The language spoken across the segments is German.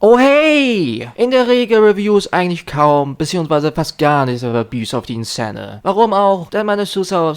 Oh hey! In der Regel Reviews eigentlich kaum, beziehungsweise fast gar nicht über Bücher auf die Szene. Warum auch? Denn meine Zuschauer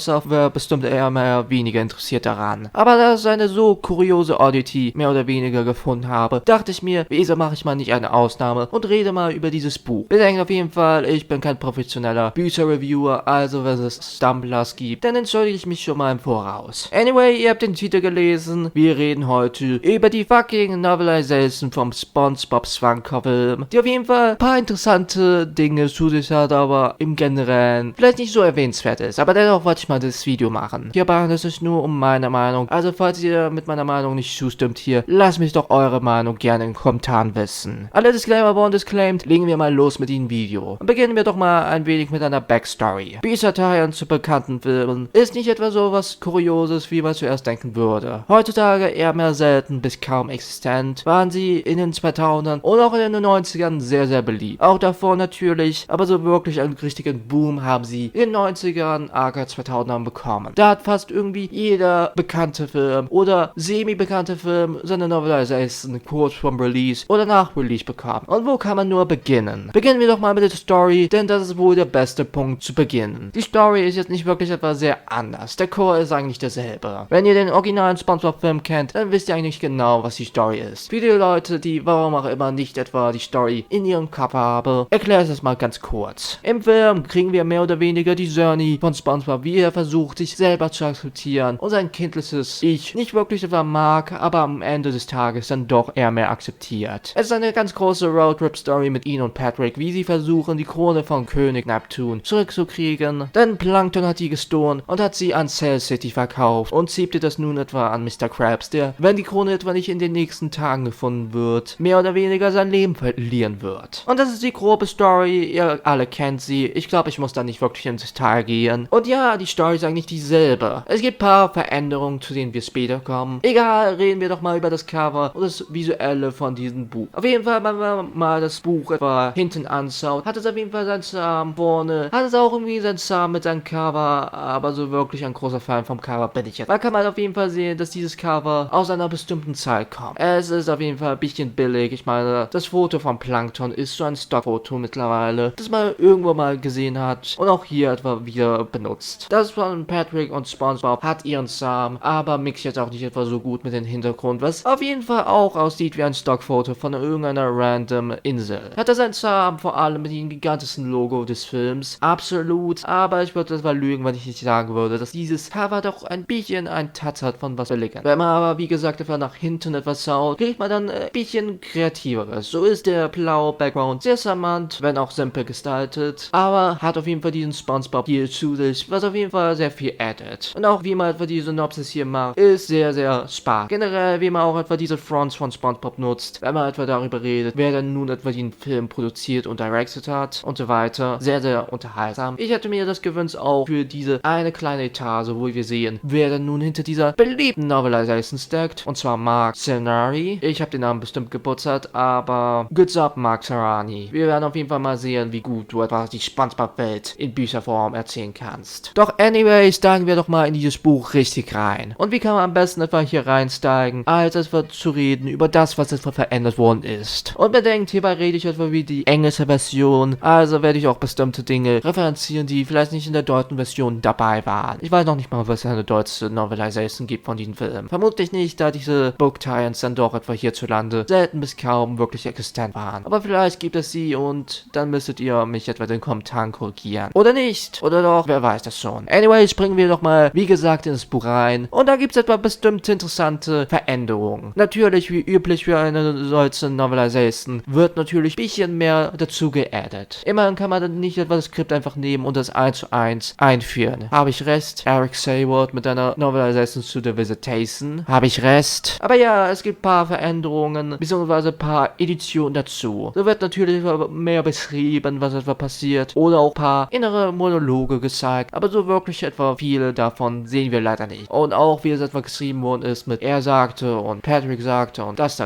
bestimmt eher mehr weniger interessiert daran. Aber da ich eine so kuriose Oddity mehr oder weniger gefunden habe, dachte ich mir, wieso mache ich mal nicht eine Ausnahme und rede mal über dieses Buch. Bedenkt auf jeden Fall, ich bin kein professioneller Bücherreviewer, also wenn es Stumblers gibt, dann entschuldige ich mich schon mal im Voraus. Anyway, ihr habt den Titel gelesen, wir reden heute über die fucking Novelization vom SpongeBob Schwanker-Film, die auf jeden Fall ein paar interessante Dinge zu sich hat, aber im Generellen vielleicht nicht so erwähnenswert ist. Aber dennoch wollte ich mal das Video machen. Hierbei handelt es sich nur um meine Meinung. Also falls ihr mit meiner Meinung nicht zustimmt hier, lasst mich doch eure Meinung gerne in den Kommentaren wissen. Alle Disclaimer wurden disclaimed, legen wir mal los mit dem Video. Und beginnen wir doch mal ein wenig mit einer Backstory. Bücherteilen zu bekannten Filmen ist nicht etwa so was Kurioses, wie man zuerst denken würde. Heutzutage eher mehr selten bis kaum existent, waren sie in den 2000ern und auch in den 90ern sehr, sehr beliebt. Auch davor natürlich, aber so wirklich einen richtigen Boom haben sie in den 90ern, aka 2000ern bekommen. Da hat fast irgendwie jeder bekannte Film oder semi-bekannte Film seine Novelization kurz vom Release oder nach Release bekommen. Und wo kann man nur beginnen? Beginnen wir doch mal mit der Story, denn das ist wohl der beste Punkt zu beginnen. Die Story ist jetzt nicht wirklich etwas sehr anders. Der Core ist eigentlich derselbe. Wenn ihr den originalen SpongeBob-Film kennt, dann wisst ihr eigentlich genau, was die Story ist. Viele Leute, die warum auch immer nicht etwa die Story in ihrem Kopf haben, erkläre ich es mal ganz kurz. Im Film kriegen wir mehr oder weniger die Journey von SpongeBob, wie er versucht, sich selber zu akzeptieren und sein kindliches Ich nicht wirklich etwa mag, aber am Ende des Tages dann doch eher mehr akzeptiert. Es ist eine ganz große Roadtrip-Story mit Ian und Patrick, wie sie versuchen, die Krone von König Neptun zurückzukriegen, denn Plankton hat die gestohlen und hat sie an Cell City verkauft und siebte das nun etwa an Mr. Krabs, der, wenn die Krone etwa nicht in den nächsten Tagen gefunden wird, mehr oder weniger sein Leben verlieren wird. Und das ist die grobe Story, ihr alle kennt sie, ich glaube, ich muss da nicht wirklich ins Detail gehen. Und ja, die Story ist eigentlich dieselbe. Es gibt ein paar Veränderungen, zu denen wir später kommen. Egal, reden wir doch mal über das Cover und das Visuelle von diesem Buch. Auf jeden Fall, wenn man mal das Buch etwa hinten anschaut, hat es auf jeden Fall seinen Charme vorne, hat es auch irgendwie seinen Charme mit seinem Cover, aber so wirklich ein großer Fan vom Cover bin ich jetzt. Da kann man auf jeden Fall sehen, dass dieses Cover aus einer bestimmten Zeit kommt. Es ist auf jeden Fall ein bisschen billig, ich meine, das Foto von Plankton ist so ein Stockfoto mittlerweile, das man irgendwo mal gesehen hat und auch hier etwa wieder benutzt. Das von Patrick und SpongeBob hat ihren Charme, aber mixt jetzt auch nicht etwa so gut mit dem Hintergrund, was auf jeden Fall auch aussieht wie ein Stockfoto von irgendeiner random Insel. Hat er seinen Charme, vor allem mit dem gigantischen Logo des Films, absolut, aber ich würde etwa lügen, wenn ich nicht sagen würde, dass dieses Cover doch ein bisschen ein Touch hat von was Billigen. Wenn man aber, wie gesagt, etwa nach hinten etwas schaut, kriegt man dann ein bisschen kreativeres. So ist der blaue Background sehr charmant, wenn auch simpel gestaltet, aber hat auf jeden Fall diesen SpongeBob hier zu sich, was auf jeden Fall sehr viel addet. Und auch wie man etwa die Synopsis hier macht, ist sehr, sehr spannend. Generell, wie man auch etwa diese Fronts von SpongeBob nutzt, wenn man etwa darüber redet, wer denn nun etwa den Film produziert und directed hat und so weiter. Sehr, sehr unterhaltsam. Ich hätte mir das gewünscht auch für diese eine kleine Etage, wo wir sehen, wer denn nun hinter dieser beliebten Novelization steckt, und zwar Mark Cerny. Ich habe den Namen bestimmt geputzert, aber good job, Mark Cerny. Wir werden auf jeden Fall mal sehen, wie gut du etwa die SpongeBob-Welt in Bücherform erzählen kannst. Doch anyway, steigen wir doch mal in dieses Buch richtig rein. Und wie kann man am besten etwa hier reinsteigen, als etwa zu reden über das, was etwa verändert worden ist. Und bedenkt, hierbei rede ich etwa wie die englische Version, also werde ich auch bestimmte Dinge referenzieren, die vielleicht nicht in der deutschen Version dabei waren. Ich weiß noch nicht mal, was es eine deutsche Novelization gibt von diesem Film. Vermutlich nicht, da diese Book-Tie-ins dann doch etwa hierzulande selten bis kaum wirklich existent waren. Aber vielleicht gibt es sie und dann müsstet ihr mich etwa in den Kommentaren korrigieren. Oder nicht. Oder doch, wer weiß das schon. Anyway, springen wir doch mal, wie gesagt, ins Buch rein. Und da gibt es etwa bestimmte interessante Veränderungen. Natürlich, wie üblich für eine solche Novelization, wird natürlich ein bisschen mehr dazu geaddet. Immerhin kann man dann nicht etwa das Skript einfach nehmen und das 1:1 einführen. Habe ich recht? Eric Sayward mit einer Novelization zu The Visitation. Habe ich recht? Aber ja, es gibt ein paar Veränderungen, beziehungsweise ein paar Editionen dazu. So wird natürlich mehr beschrieben, was etwa passiert, oder auch ein paar innere Monologe gezeigt, aber so wirklich etwa viele davon sehen wir leider nicht. Und auch wie es etwa geschrieben worden ist mit er sagte und Patrick sagte und das,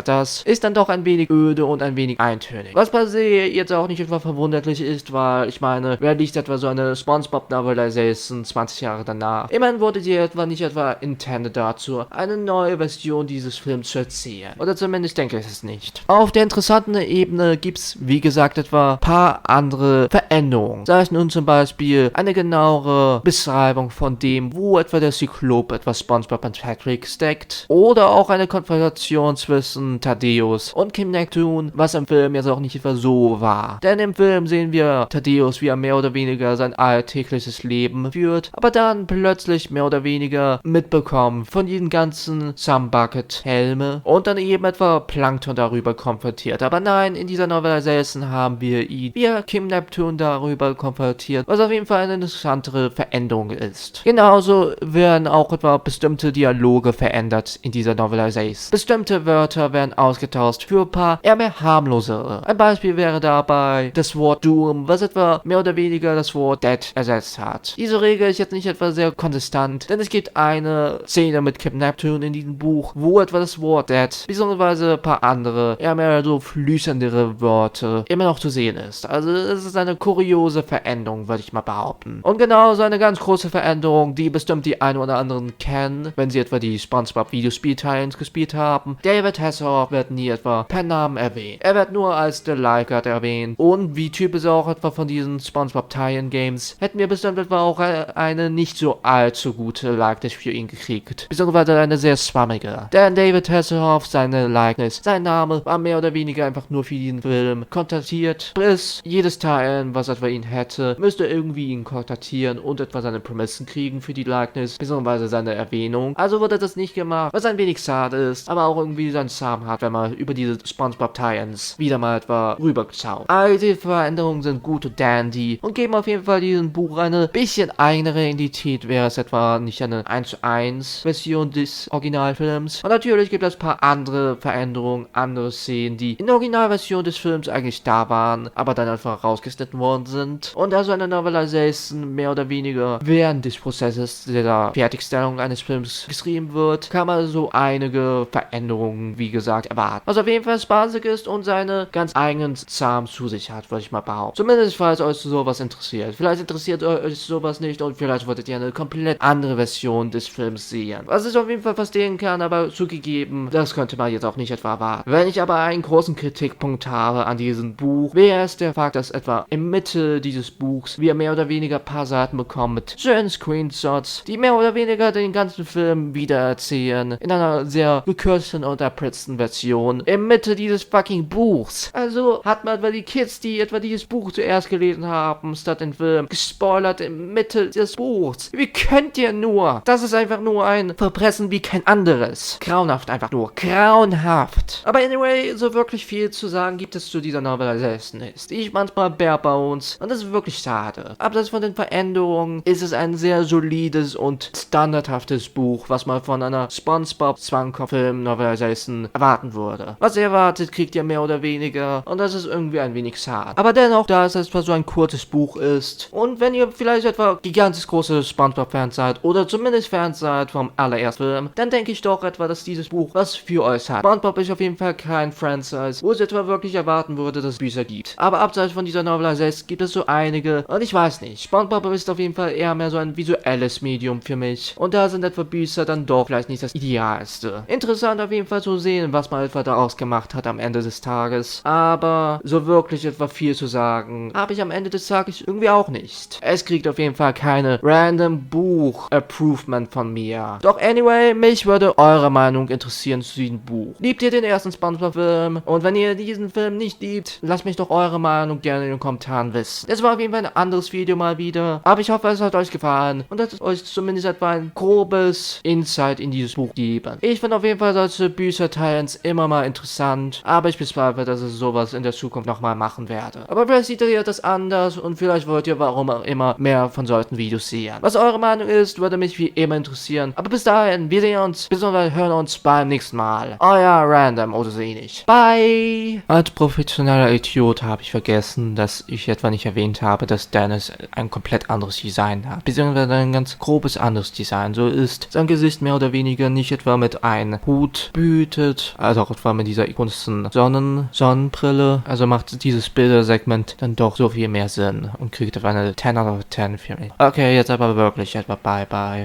ist dann doch ein wenig öde und ein wenig eintönig. Was per se jetzt auch nicht etwa verwunderlich ist, weil ich meine, wer liest etwa so eine SpongeBob Novelization 20 Jahre danach? Immerhin wurde die etwa nicht etwa intended dazu, eine neue Version dieses Films zu erzählen. Oder zumindest denke ich es nicht. Auf den interessanten Ebene gibt's, wie gesagt, etwa paar andere Veränderungen. Sei es nun zum Beispiel eine genauere Beschreibung von dem, wo etwa der Zyklop etwa SpongeBob und Patrick steckt. Oder auch eine Konfrontation zwischen Thaddeus und Kim Neptune, was im Film jetzt auch nicht etwa so war. Denn im Film sehen wir Thaddeus, wie er mehr oder weniger sein alltägliches Leben führt, aber dann plötzlich mehr oder weniger mitbekommen von diesen ganzen Sunbucket-Helme und dann eben etwa Plankton darüber konfrontiert. Aber nein, in dieser Novelization haben wir ihn, wie er Kim Neptune darüber konfrontiert, was auf jeden Fall eine interessantere Veränderung ist. Genauso werden auch etwa bestimmte Dialoge verändert in dieser Novelization. Bestimmte Wörter werden ausgetauscht für ein paar eher mehr harmlosere. Ein Beispiel wäre dabei das Wort Doom, was etwa mehr oder weniger das Wort Dead ersetzt hat. Diese Regel ist jetzt nicht etwa sehr konsistent, denn es gibt eine Szene mit Kim Neptune in diesem Buch, wo etwa das Wort Dead, beziehungsweise ein paar andere, eher mehr so fließendere Worte immer noch zu sehen ist. Also es ist eine kuriose Veränderung, würde ich mal behaupten. Und genauso eine ganz große Veränderung, die bestimmt die einen oder anderen kennen, wenn sie etwa die SpongeBob Videospielteile gespielt haben. David Hasselhoff wird nie etwa per Namen erwähnt. Er wird nur als The Liker erwähnt. Und wie typisch auch etwa von diesen SpongeBob Tie-In Games, hätten wir bestimmt etwa auch eine nicht so allzu gute Likeness für ihn gekriegt. Beziehungsweise eine sehr schwammige. Denn David Hasselhoff, seine Likeness, sein Name war mehr oder weniger einfach nur für diesen Film kontaktiert. Bis jedes Tie-In, was etwa ihn hätte, müsste irgendwie ihn kontaktieren und etwa seine Permission kriegen für die Likeness, beziehungsweise seine Erwähnung. Also wurde das nicht gemacht, was ein wenig schade ist, aber auch irgendwie seinen Charme hat, wenn man über diese SpongeBob Tie-Ins wieder mal etwa rüberschaut. All die Veränderungen sind gut und dandy und geben auf jeden Fall diesem Buch eine bisschen eigenere Identität, wäre es etwa nicht eine 1:1 Version des Originalfilms. Und natürlich gibt es ein paar andere Veränderungen, andere Szenen, die in der Originalversion des Films eigentlich da waren, aber dann einfach rausgeschnitten worden sind. Und also eine Novelization mehr oder weniger während des Prozesses der Fertigstellung eines Films geschrieben wird, kann man so einige Veränderungen, wie gesagt, erwarten. Was auf jeden Fall spaßig ist und seine ganz eigenen Charme zu sich hat, würde ich mal behaupten. Zumindest falls euch sowas interessiert. Vielleicht interessiert euch sowas nicht und vielleicht wolltet ihr eine komplett andere Version des Films sehen. Was ich auf jeden Fall verstehen kann, aber zugegeben, das könnte man jetzt auch nicht etwa erwarten. Wenn ich aber einen großen Kritikpunkt habe an diesem Buch, wäre es der Fakt, dass etwa in Mitte dieses Buchs wir mehr oder weniger ein paar Seiten bekommen mit schönen Screenshots, die mehr oder weniger den ganzen Film wiedererzählen, in einer sehr gekürzten und erpritzten Version, in Mitte dieses fucking Buchs. Also hat man etwa die Kids, die etwa dieses Buch zuerst gelesen haben, statt den Film, gespoilert in Mitte des Buchs. Wie könnt ihr nur? Das ist einfach nur ein Verpressen wie kein anderes. Grauenhaft einfach nur. Grauenhaft. Aber anyway, so wirklich viel zu sagen gibt es zu dieser Novelization nicht. Ich manchmal bare bones und das ist wirklich schade. Abseits von den Veränderungen ist es ein sehr solides und standardhaftes Buch, was man von einer SpongeBob Schwammkopf-Film Novelization erwarten würde. Was ihr erwartet, kriegt ihr mehr oder weniger und das ist irgendwie ein wenig schade. Aber dennoch, da es etwa so ein kurzes Buch ist und wenn ihr vielleicht etwa gigantisch große SpongeBob-Fans seid oder zumindest Fans seid vom allerersten Film, dann denke ich doch etwa, dass dieses Buch was für euch hat. SpongeBob ist auf jeden Fall kein Franchise, wo es etwa wirklich erwarten würde, dass es Bücher gibt. Aber abseits von dieser Novelization gibt es so einige und ich weiß nicht. SpongeBob ist auf jeden Fall eher mehr so ein visuelles Medium für mich und da sind etwa Bücher dann doch vielleicht nicht das Idealste. Interessant auf jeden Fall zu sehen, was man etwa daraus gemacht hat am Ende des Tages, aber so wirklich etwa viel zu sagen, habe ich am Ende des Tages irgendwie auch nicht. Es kriegt auf jeden Fall keine random Buch-Approvement von mir. Doch anyway, mich würde eure Meinung interessieren zu diesem Buch. Liebt ihr den ersten SpongeBob-Film? Und wenn ihr diesen Film nicht liebt, lasst mich doch eure Meinung gerne in den Kommentaren wissen. Das war auf jeden Fall ein anderes Video mal wieder, aber ich hoffe, es hat euch gefallen und dass es euch zumindest etwa ein grobes Insight in dieses Buch geben. Ich finde auf jeden Fall solche Bücherteils immer mal interessant, aber ich bezweifle, dass ich sowas in der Zukunft nochmal machen werde. Aber vielleicht seht ihr das anders und vielleicht wollt ihr warum auch immer mehr von solchen Videos sehen. Was eure Meinung ist, würde mich wie immer interessieren. Aber bis dahin, wir sehen uns, bzw. hören uns beim nächsten Mal. Euer Random oder so ähnlich. Bye! Als professioneller Idiot habe ich vergessen, dass ich etwa nicht erwähnt habe, dass Dennis ein komplett anderes Design hat. Beziehungsweise ein ganz grobes anderes Design. So ist sein Gesicht mehr oder weniger nicht etwa mit einem Hut behütet, also auch etwa mit dieser ikonischen Sonnenbrille. Also macht dieses Bildersegment dann doch so viel mehr Sinn und kriegt etwa eine 10 out of 10 für mich. Okay, jetzt aber wirklich etwa bye bye.